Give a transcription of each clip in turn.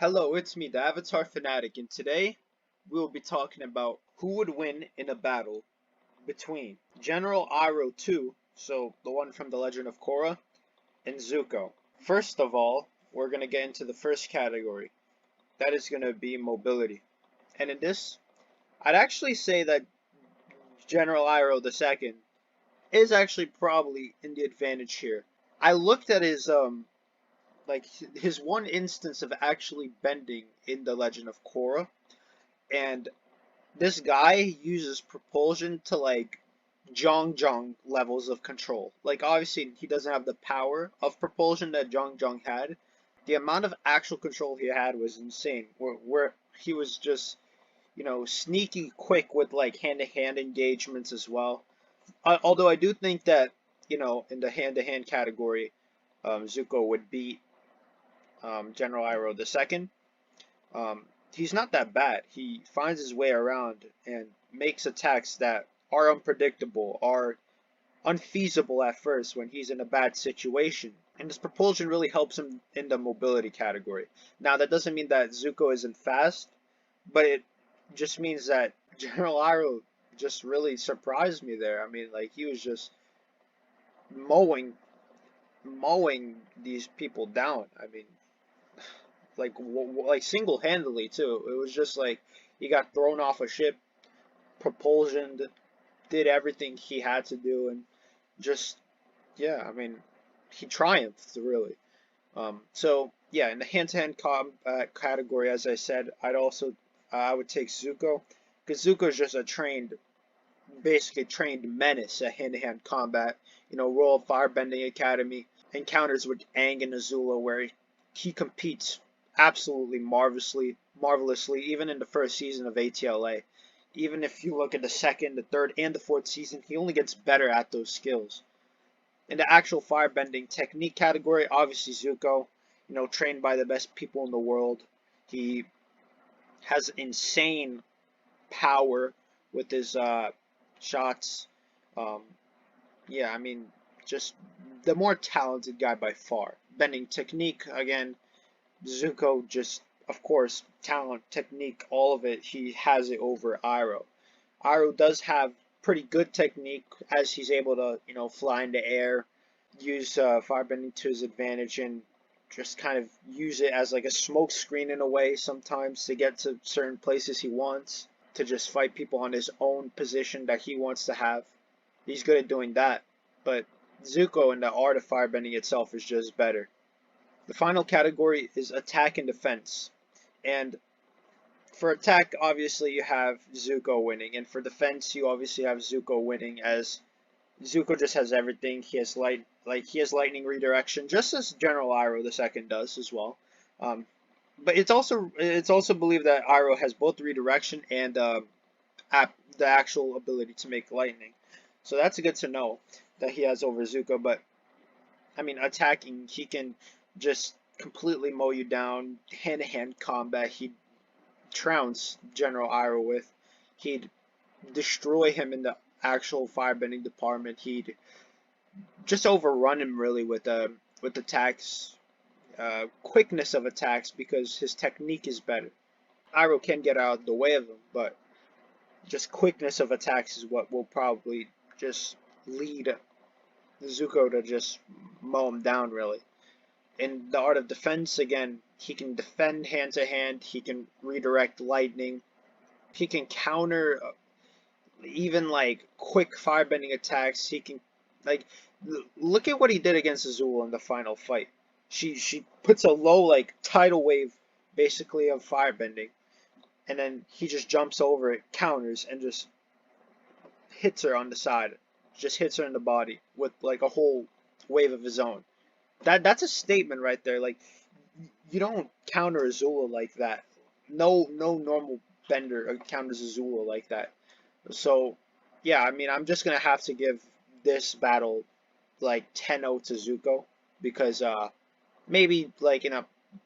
Hello, it's me, the Avatar Fanatic, and today we will be talking about who would win in a battle between General Iroh 2, so the one from the Legend of Korra, and Zuko. First of all, we're going to get into the first category. That is going to be mobility. And in this, I'd actually say that General Iroh II is actually probably in the advantage here. I looked at like his one instance of actually bending in the Legend of Korra, and this guy uses propulsion to like Zhang levels of control. Like obviously he doesn't have the power of propulsion that Zhang had. The amount of actual control he had was insane. Where he was just, sneaky quick with like hand-to-hand engagements as well. Although I do think that, in the hand-to-hand category, Zuko would beat General Iroh II. He's not that bad. He finds his way around and makes attacks that are unpredictable, are unfeasible at first when he's in a bad situation. And his propulsion really helps him in the mobility category. Now, that doesn't mean that Zuko isn't fast, but it just means that General Iroh just really surprised me there. I mean, like, he was just mowing, mowing these people down. I mean, like single-handedly too. It was just like he got thrown off a ship, propulsion, did everything he had to do, and just yeah, I mean, he triumphed really. So yeah, in the hand-to-hand combat category, as I said, I would take Zuko because Zuko is just a basically trained menace at hand-to-hand combat. Royal Firebending Academy encounters with Aang and Azula where he competes absolutely marvelously, even in the first season of ATLA. Even if you look at the second, the third, and the fourth season, he only gets better at those skills. In the actual firebending technique category, obviously Zuko, trained by the best people in the world. He has insane power with his shots. Um, yeah, I mean, just the more talented guy by far. Bending technique, again, Zuko just, of course, talent, technique, all of it, he has it over Iroh. Iroh does have pretty good technique as he's able to, fly in the air, use firebending to his advantage, and just kind of use it as like a smoke screen in a way sometimes to get to certain places he wants, to just fight people on his own position that he wants to have. He's good at doing that, but Zuko and the art of firebending itself is just better. The final category is attack and defense. And for attack, obviously you have Zuko winning, and for defense, you obviously have Zuko winning, as Zuko just has everything. He has he has lightning redirection, just as General Iroh II does as well. But it's also believed that Iroh has both redirection and the actual ability to make lightning. So that's good to know that he has over Zuko. But I mean, attacking, he can just completely mow you down. Hand-to-hand combat, he'd trounce General Iroh with. He'd destroy him in the actual firebending department. He'd just overrun him really with attacks, quickness of attacks, because his technique is better. Iroh can get out of the way of him, but just quickness of attacks is what will probably just lead Zuko to just mow him down really. In the art of defense, again, he can defend hand to hand, he can redirect lightning, he can counter even like quick firebending attacks. He can like look at what he did against Azula in the final fight. She puts a low like tidal wave basically of firebending, and then he just jumps over it, counters, and just hits her on the side. Just hits her in the body with like a whole wave of his own. That's a statement right there. Like, you don't counter Azula like that. No normal bender counters Azula like that. So yeah, I mean, I'm just gonna have to give this battle like 10-0 to Zuko, because maybe like in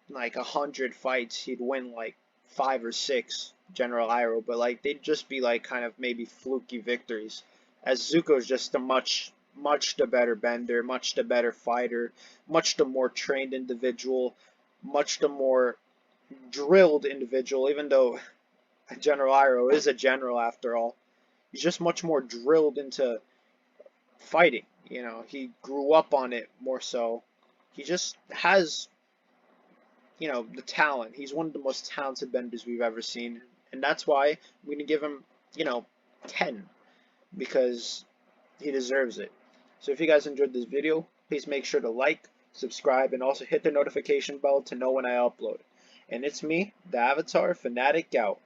like 100 fights he'd win like 5 or 6 General Iroh, but like they'd just be like kind of maybe fluky victories, as Zuko's just a much the better bender, much the better fighter, much the more trained individual, much the more drilled individual, even though General Iroh is a general after all. He's just much more drilled into fighting. You know, he grew up on it more so. He just has, the talent. He's one of the most talented benders we've ever seen. And that's why I'm going to give him, 10. Because he deserves it. So if you guys enjoyed this video, please make sure to like, subscribe, and also hit the notification bell to know when I upload. And it's me, the Avatar Fanatic out.